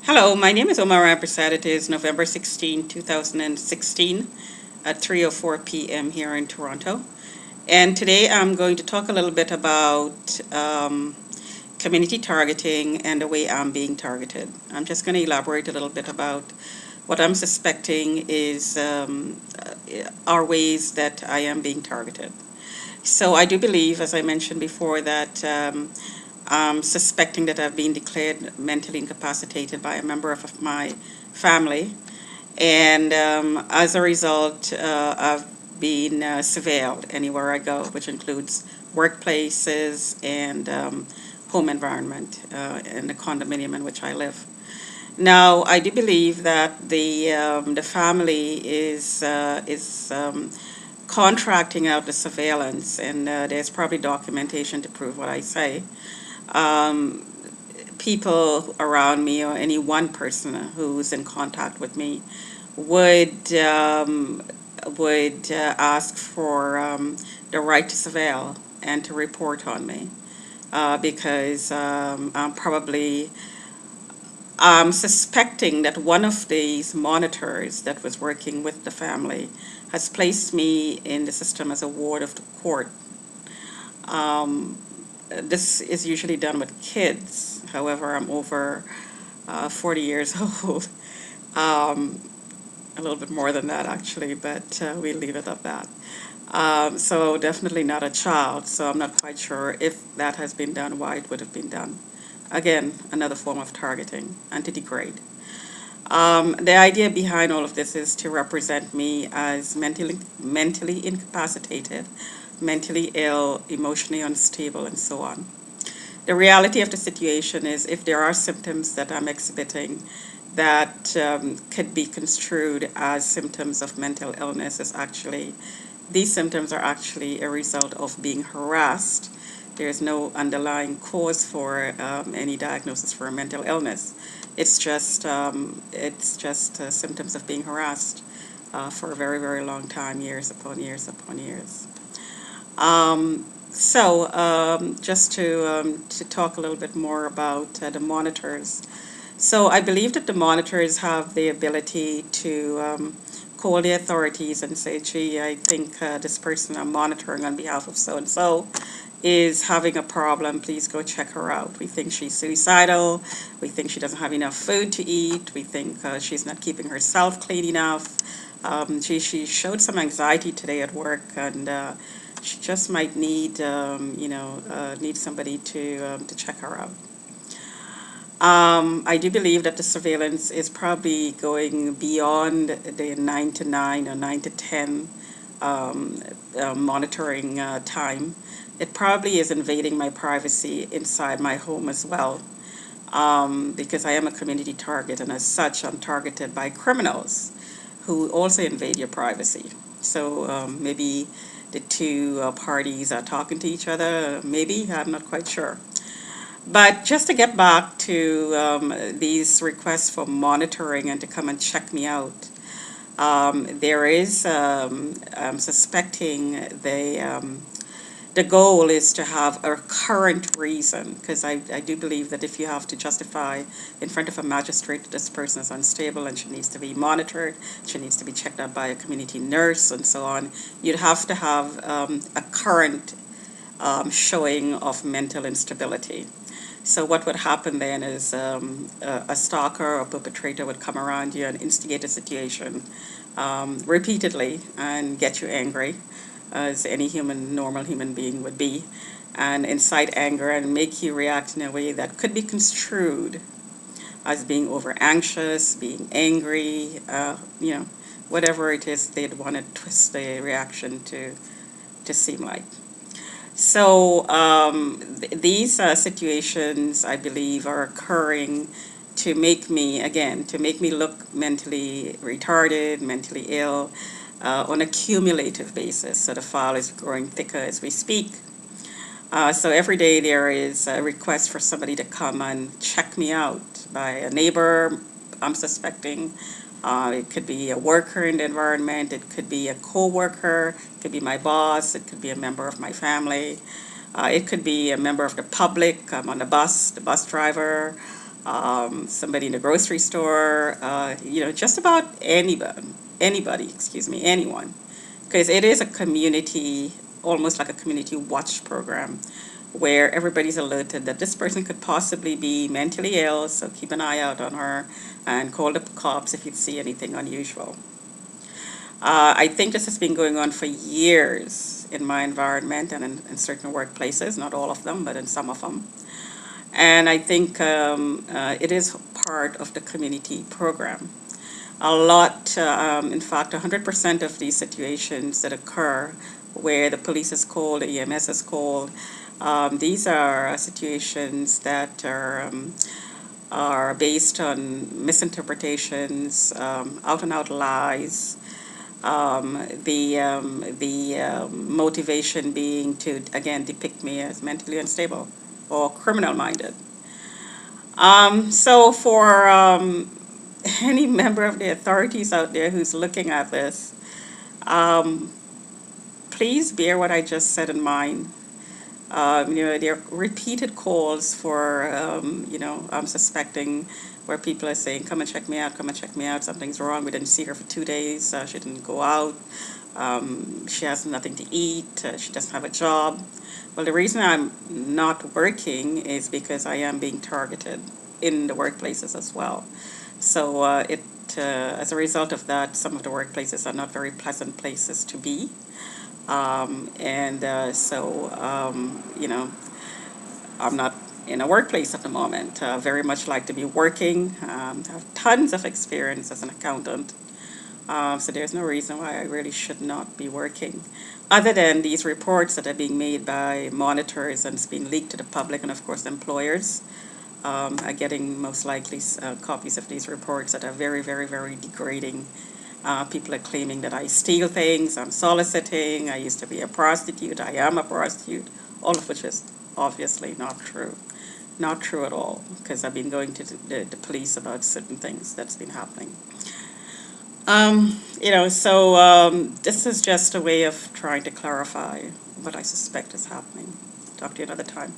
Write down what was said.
Hello, my name is Omar Rampersad. It is November 16, 2016 at 3:04 p.m. here in Toronto. And today I'm going to talk a little bit about community targeting and the way I'm being targeted. I'm just going to elaborate a little bit about what I'm suspecting is are ways that I am being targeted. So I do believe, as I mentioned before, that I'm suspecting that I've been declared mentally incapacitated by a member of my family. And as a result, I've been surveilled anywhere I go, which includes workplaces and home environment and the condominium in which I live. Now, I do believe that the family is contracting out the surveillance, and there's probably documentation to prove what I say. Um, People around me or any one person who's in contact with me would ask for the right to surveil and to report on me because I'm suspecting that one of these monitors that was working with the family has placed me in the system as a ward of the court. Um, this is usually done with kids. However, I'm over 40 years old. Um, a little bit more than that, actually, but we leave it at that. So definitely not a child. So I'm not quite sure if that has been done, why it would have been done. Again, another form of targeting and to degrade. The idea behind all of this is to represent me as mentally incapacitated, mentally ill, emotionally unstable, and so on. The reality of the situation is if there are symptoms that I'm exhibiting that could be construed as symptoms of mental illness, is actually these symptoms are actually a result of being harassed. There's no underlying cause for any diagnosis for a mental illness. It's just symptoms of being harassed for a very, very long time, years upon years upon years. Just to talk a little bit more about the monitors. So I believe that the monitors have the ability to call the authorities and say, gee, I think this person I'm monitoring on behalf of so and so is having a problem. Please go check her out. We think she's suicidal. We think she doesn't have enough food to eat. We think she's not keeping herself clean enough. She showed some anxiety today at work, and she just might need, need somebody to check her out. I do believe that the surveillance is probably going beyond the 9 to 9 or 9 to 10 monitoring time. It probably is invading my privacy inside my home as well, because I am a community target, and as such, I'm targeted by criminals who also invade your privacy. So maybe the two parties are talking to each other, maybe, I'm not quite sure. But just to get back to these requests for monitoring and to come and check me out, I'm suspecting the goal is to have a current reason, because I do believe that if you have to justify in front of a magistrate that this person is unstable and she needs to be monitored, she needs to be checked out by a community nurse and so on, you'd have to have a current showing of mental instability. So what would happen then is a stalker or perpetrator would come around you and instigate a situation repeatedly and get you angry, as any normal human being would be, and incite anger and make you react in a way that could be construed as being over anxious, being angry, whatever it is they'd want to twist the reaction to seem like. So these situations, I believe, are occurring to make me, again, to make me look mentally retarded, mentally ill, on a cumulative basis. So the file is growing thicker as we speak. So every day there is a request for somebody to come and check me out by a neighbor, I'm suspecting. It could be a worker in the environment, it could be a co-worker, it could be my boss, it could be a member of my family, it could be a member of the public. I'm on the bus driver. somebody in the grocery store, just about anybody, excuse me, anyone. Because it is a community, almost like a community watch program, where everybody's alerted that this person could possibly be mentally ill, so keep an eye out on her and call the cops if you see anything unusual. I think this has been going on for years in my environment and in certain workplaces, not all of them, but in some of them. And I think it is part of the community program. A lot, in fact, 100% of these situations that occur where the police is called, the EMS is called, these are situations that are based on misinterpretations, out and out lies, the motivation being to, again, depict me as mentally unstable or criminal minded. So for any member of the authorities out there who's looking at this, um, please bear what I just said in mind. There are repeated calls for, I'm suspecting where people are saying, come and check me out, come and check me out, something's wrong. We didn't see her for 2 days, she didn't go out, she has nothing to eat, she doesn't have a job. Well, the reason I'm not working is because I am being targeted in the workplaces as well. So as a result of that, some of the workplaces are not very pleasant places to be. I'm not in a workplace at the moment. Very much like to be working. Have tons of experience as an accountant. So there's no reason why I really should not be working. Other than these reports that are being made by monitors and it's being leaked to the public, and of course employers are getting most likely copies of these reports that are very, very, very degrading. People are claiming that I steal things, I'm soliciting, I used to be a prostitute, I am a prostitute, all of which is obviously not true. Not true at all, because I've been going to the police about certain things that's been happening. This is just a way of trying to clarify what I suspect is happening. Talk to you another time.